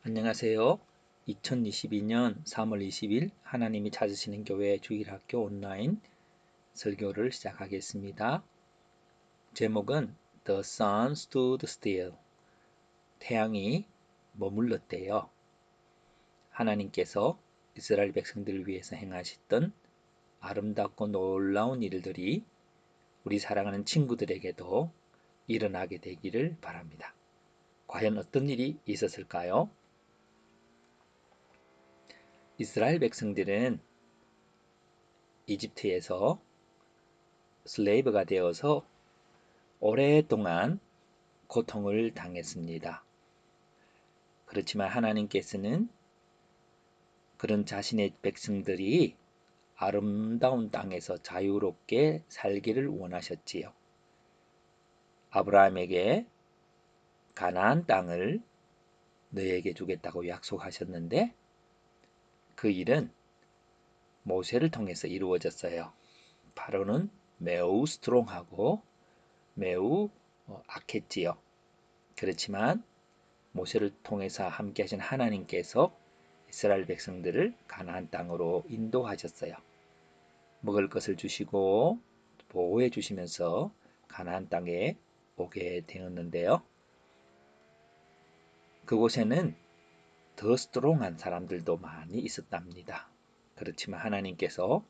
안녕하세요. 2022년 3월 20일 하나님이 찾으시는 교회 주일학교 온라인 설교를 시작하겠습니다. 제목은 The Sun Stood Still. 태양이 머물렀대요. 하나님께서 이스라엘 백성들을 위해서 행하셨던 아름답고 놀라운 일들이 우리 사랑하는 친구들에게도 일어나게 되기를 바랍니다. 과연 어떤 일이 있었을까요? 이스라엘 백성들은 이집트에서 슬레이브가 되어서 오랫동안 고통을 당했습니다. 그렇지만 하나님께서는 그런 자신의 백성들이 아름다운 땅에서 자유롭게 살기를 원하셨지요. 아브라함에게 가나안 땅을 너에게 주겠다고 약속하셨는데 그 일은 모세를 통해서 이루어졌어요. 바로는 매우 스트롱하고 매우 악했지요. 그렇지만 모세를 통해서 함께 하신 하나님께서 이스라엘 백성들을 가나안 땅으로 인도하셨어요. 먹을 것을 주시고 보호해 주시면서 가나안 땅에 오게 되었는데요. 그곳에는 더 스트롱한 사람들도 많이 있었답니다. 그렇지만 하나님께서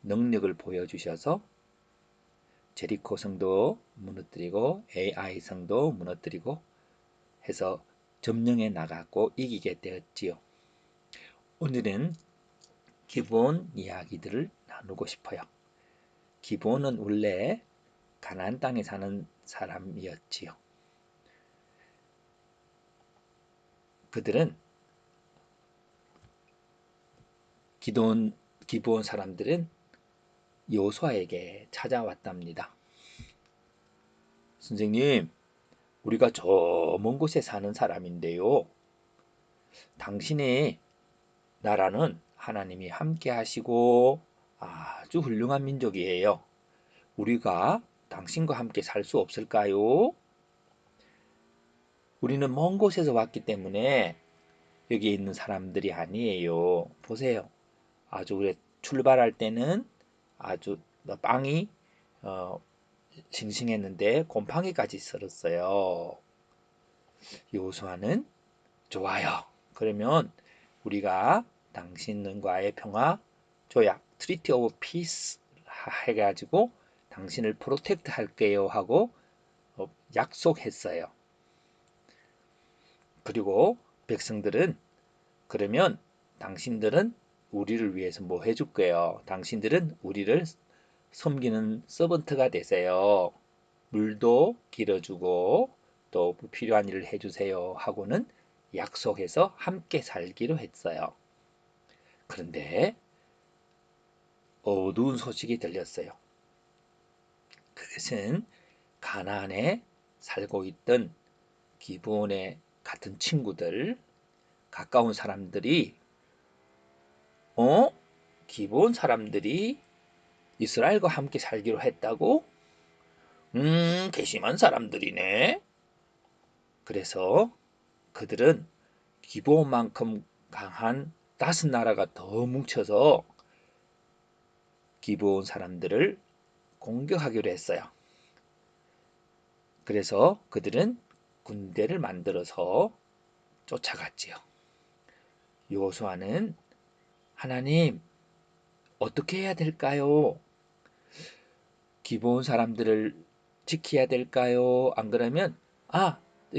능력을 보여주셔서 제리코 성도 무너뜨리고 AI 성도 무너뜨리고 해서 점령해 나가고 이기게 되었지요. 오늘은 기브온 이야기들을 나누고 싶어요. 기브온은 원래 가나안 땅에 사는 사람이었지요. 그들은 기브온 사람들은 여호수아에게 찾아왔답니다. 선생님, 우리가 저 먼 곳에 사는 사람인데요. 당신의 나라는 하나님이 함께 하시고 아주 훌륭한 민족이에요. 우리가 당신과 함께 살 수 없을까요? 우리는 먼 곳에서 왔기 때문에 여기 있는 사람들이 아니에요. 보세요. 아주 우리 출발할 때는 아주 빵이 싱싱했는데 곰팡이까지 썰었어요. 여호수아는 좋아요. 그러면 우리가 당신과의 평화 조약 트리티 오브 피스 해가지고 당신을 프로텍트 할게요 하고 약속했어요. 그리고 백성들은 그러면 당신들은 우리를 위해서 뭐 해줄 거예요. 당신들은 우리를 섬기는 서번트가 되세요. 물도 길어주고 또 필요한 일을 해주세요 하고는 약속해서 함께 살기로 했어요. 그런데 어두운 소식이 들렸어요. 그것은 가나안에 살고 있던 기브온의 같은 친구들, 가까운 사람들이 기브온 사람들이 이스라엘과 함께 살기로 했다고? 괘씸한 사람들이네. 그래서 그들은 기브온만큼 강한 5나라가 더 뭉쳐서 기브온 사람들을 공격하기로 했어요. 그래서 그들은 군대를 만들어서 쫓아갔지요. 여호수아는 하나님 어떻게 해야 될까요? 기브온 사람들을 지켜야 될까요? 안 그러면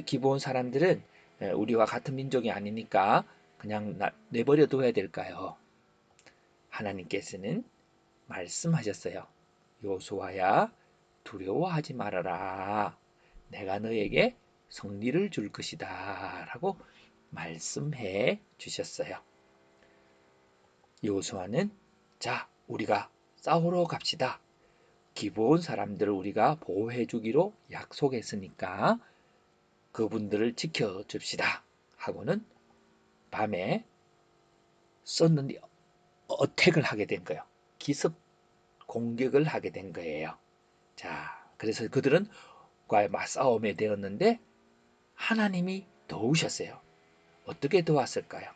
기브온 사람들은 우리와 같은 민족이 아니니까 그냥 내버려 둬야 될까요? 하나님께서는 말씀하셨어요. 여호수아야 두려워하지 말아라. 내가 너에게 승리를 줄 것이다 라고 말씀해 주셨어요. 여호수아는 자 우리가 싸우러 갑시다. 기브온 사람들을 우리가 보호해 주기로 약속했으니까 그분들을 지켜줍시다 하고는 밤에 썼는데 어택을 하게 된 거예요. 기습 공격을 하게 된 거예요. 자, 그래서 그들은 과의 맞싸움에 되었는데 하나님이 도우셨어요. 어떻게 도왔을까요?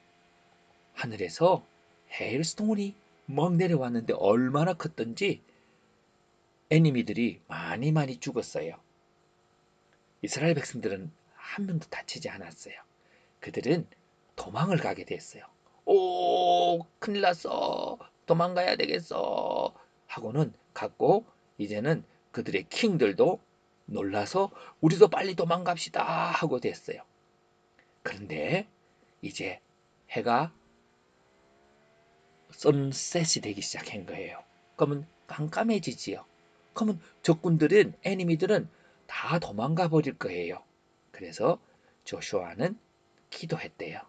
하늘에서 헤일스톤이 막 내려왔는데 얼마나 컸던지 애니미들이 많이 많이 죽었어요. 이스라엘 백성들은 한 명도 다치지 않았어요. 그들은 도망을 가게 됐어요. 오, 큰일 났어. 도망가야 되겠어. 하고는 갔고, 이제는 그들의 킹들도 놀라서 우리도 빨리 도망갑시다 하고 됐어요. 그런데 이제 해가 선셋이 되기 시작한 거예요. 그러면 깜깜해지지요. 그러면 적군들은 애니미들은 다 도망가 버릴 거예요. 그래서 조슈아는 기도했대요.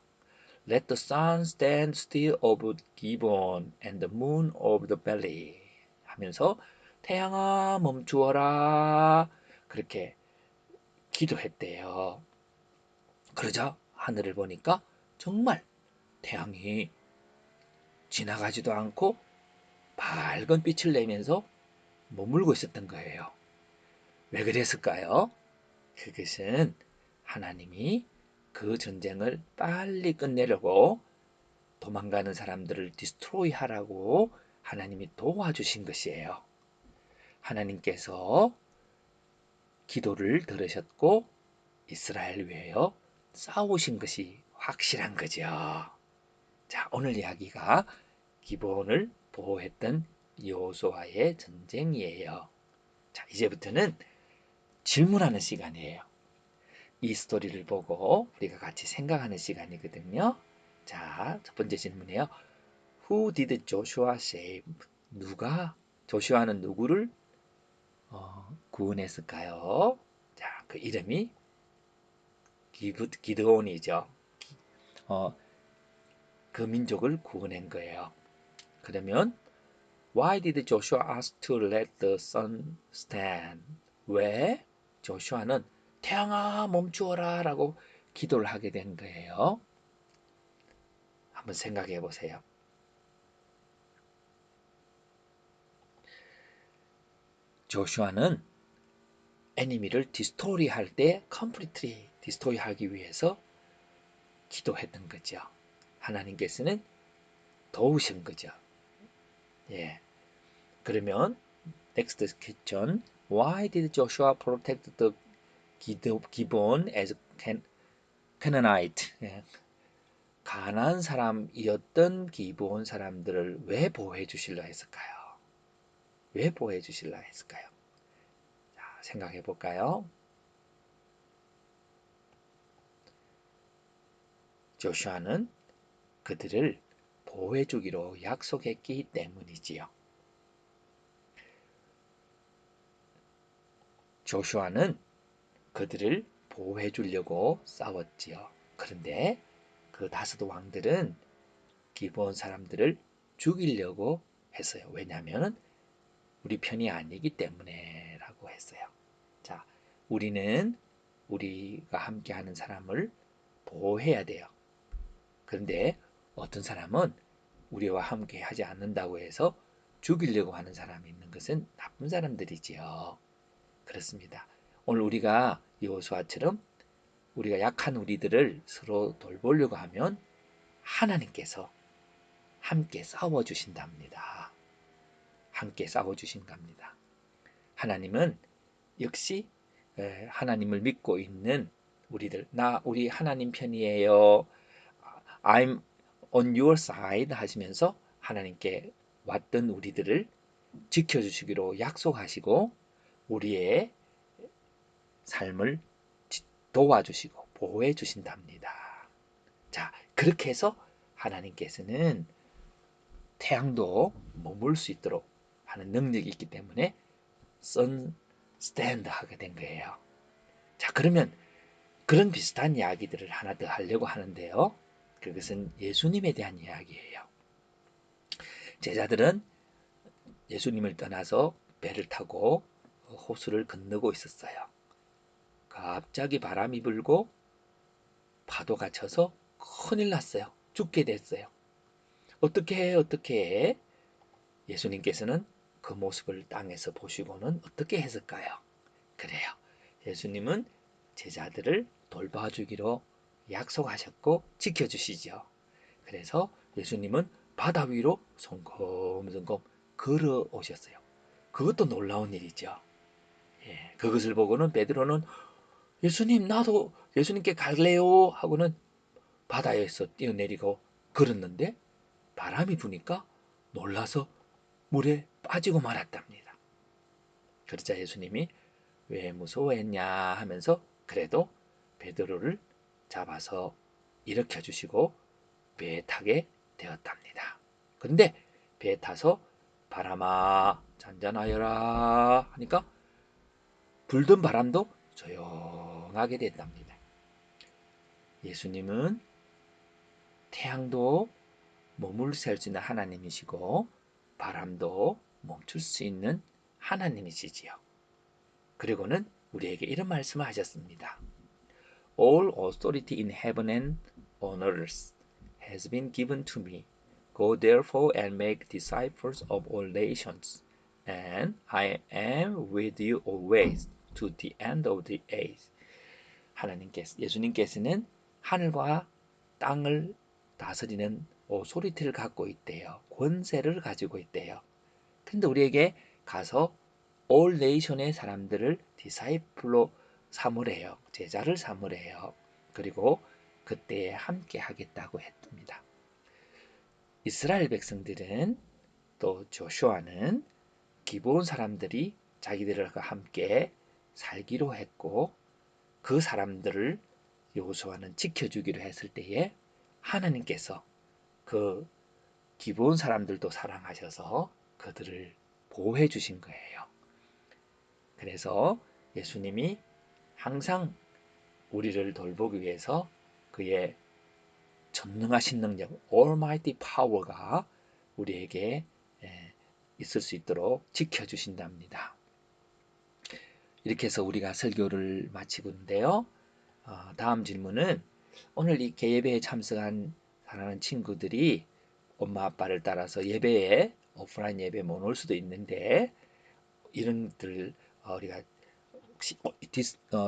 Let the sun stand still over Gibeon and the moon over the valley 하면서 태양아 멈추어라 그렇게 기도했대요. 그러자 하늘을 보니까 정말 태양이 지나가지도 않고 밝은 빛을 내면서 머물고 있었던 거예요. 왜 그랬을까요? 그것은 하나님이 그 전쟁을 빨리 끝내려고 도망가는 사람들을 디스트로이 하라고 하나님이 도와주신 것이에요. 하나님께서 기도를 들으셨고 이스라엘 위하여 싸우신 것이 확실한 거죠. 자, 오늘 이야기가 기본을 보호했던 여호수아의 전쟁이에요. 자, 이제부터는 질문하는 시간이에요. 이 스토리를 보고 우리가 같이 생각하는 시간이거든요. 자, 첫 번째 질문이에요. Who did Joshua save? 조슈아는 누구를 구원했을까요? 자, 그 이름이 기드온이죠. 어, 그 민족을 구원한 거예요. 그러면 Why did Joshua ask to let the sun stand? 왜 조슈아는 태양아 멈추어라 라고 기도를 하게 된 거예요? 한번 생각해 보세요. 조슈아는 애니미를 디스토리 할 때 컴플리트리 디스토리 하기 위해서 기도했던 거죠. 하나님께서는 도우신 거죠. 예. 그러면 next question. Why did Joshua protect the Gibeon as Canaanite? 예. 가나안 사람이었던 기브온 사람들을 왜 보호해 주실라 했을까요? 왜 보호해 주실라 했을까요? 자, 생각해 볼까요? 조슈아는 그들을 보호해 주기로 약속했기 때문이지요. 조슈아는 그들을 보호해 주려고 싸웠지요. 그런데 그 다섯 왕들은 기브온 사람들을 죽이려고 했어요. 왜냐하면 우리 편이 아니기 때문에라고 했어요. 자, 우리가 함께하는 사람을 보호해야 돼요. 그런데 어떤 사람은 우리와 함께 하지 않는다고 해서 죽이려고 하는 사람이 있는 것은 나쁜 사람들이지요. 그렇습니다. 오늘 우리가 여호수아처럼 우리가 약한 우리들을 서로 돌보려고 하면 하나님께서 함께 싸워주신답니다. 함께 싸워주신답니다. 하나님은 역시 하나님을 믿고 있는 우리 하나님 편이에요. I'm on your side 하시면서 하나님께 왔던 우리들을 지켜주시기로 약속하시고 우리의 삶을 도와주시고 보호해 주신답니다. 자, 그렇게 해서 하나님께서는 태양도 머물 수 있도록 하는 능력이 있기 때문에 선 스탠드 하게 된 거예요. 자, 그러면 그런 비슷한 이야기들을 하나 더 하려고 하는데요. 그것은 예수님에 대한 이야기예요. 제자들은 예수님을 떠나서 배를 타고 호수를 건너고 있었어요. 갑자기 바람이 불고 파도가 쳐서 큰일 났어요. 죽게 됐어요. 어떻게 해? 어떻게 해? 예수님께서는 그 모습을 땅에서 보시고는 어떻게 했을까요? 그래요. 예수님은 제자들을 돌봐주기로 약속하셨고 지켜주시죠. 그래서 예수님은 바다 위로 성검성검 걸어오셨어요. 그것도 놀라운 일이죠. 예, 그것을 보고는 베드로는 예수님 나도 예수님께 갈래요 하고는 바다에서 뛰어내리고 걸었는데 바람이 부니까 놀라서 물에 빠지고 말았답니다. 그러자 예수님이 왜 무서워했냐 하면서 그래도 베드로를 잡아서 일으켜 주시고 배에 타게 되었답니다. 그런데 배에 타서 바람아 잔잔하여라 하니까 불던 바람도 조용하게 됐답니다. 예수님은 태양도 머물 수 있는 하나님이시고 바람도 멈출 수 있는 하나님이시지요. 그리고는 우리에게 이런 말씀을 하셨습니다. All authority in heaven and on earth has been given to me. Go therefore and make disciples of all nations, and I am with you always to the end of the age. 예수님께서는 하늘과 땅을 다스리는 오소리티를 갖고 있대요. 권세를 가지고 있대요. 근데 우리에게 가서 all nation의 사람들을 디사이플로 삼으래요. 제자를 삼으래요. 그리고 그때에 함께 하겠다고 했습니다. 이스라엘 백성들은 또 조슈아는 기브온 사람들이 자기들과 함께 살기로 했고 그 사람들을 여호수아는 지켜주기로 했을 때에 하나님께서 그 기브온 사람들도 사랑하셔서 그들을 보호해 주신 거예요. 그래서 예수님이 항상 우리를 돌보기 위해서 그의 전능하신 능력, Almighty Power가 우리에게 있을 수 있도록 지켜주신답니다. 이렇게 해서 우리가 설교를 마치고 있는데요. 다음 질문은 오늘 이 개예배에 참석한 사랑하는 친구들이 엄마 아빠를 따라서 예배에 오프라인 예배 못 올 수도 있는데 이런들 우리가 혹시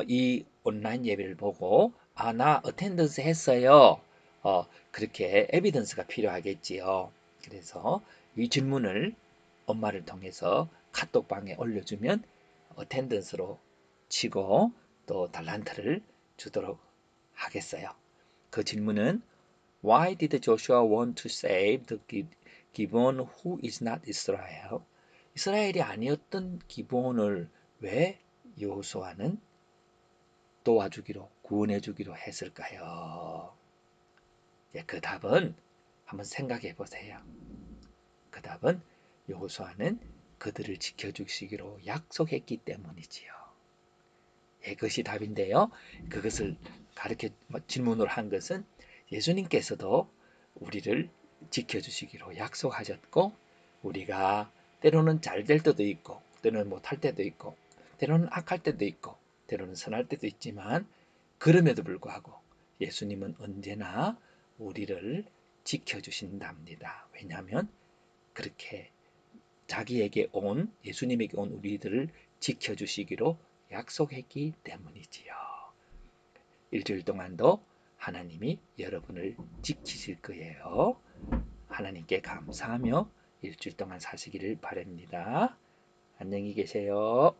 이 온라인 예배를 보고 나 어텐던스 했어요. 그렇게 에비던스가 필요하겠지요. 그래서 이 질문을 엄마를 통해서 카톡방에 올려주면 어텐던스로 치고 또 달란트를 주도록 하겠어요. 그 질문은 Why did Joshua want to save the Gibeon who is not Israel? 이스라엘이 아니었던 기브온을 왜 여호수아는 도와주기로 구원해주기로 했을까요? 예, 그 답은 한번 생각해 보세요. 그 답은 여호수아는 그들을 지켜주시기로 약속했기 때문이지요. 예, 그것이 답인데요. 그것을 가르쳐 질문을 한 것은 예수님께서도 우리를 지켜주시기로 약속하셨고 우리가 때로는 잘 될 때도 있고 때로는 못할 때도 있고 때로는 악할 때도 있고 때로는 선할 때도 있지만 그럼에도 불구하고 예수님은 언제나 우리를 지켜주신답니다. 왜냐하면 그렇게 자기에게 온 예수님에게 온 우리들을 지켜주시기로 약속했기 때문이지요. 일주일 동안도 하나님이 여러분을 지키실 거예요. 하나님께 감사하며 일주일 동안 사시기를 바랍니다. 안녕히 계세요.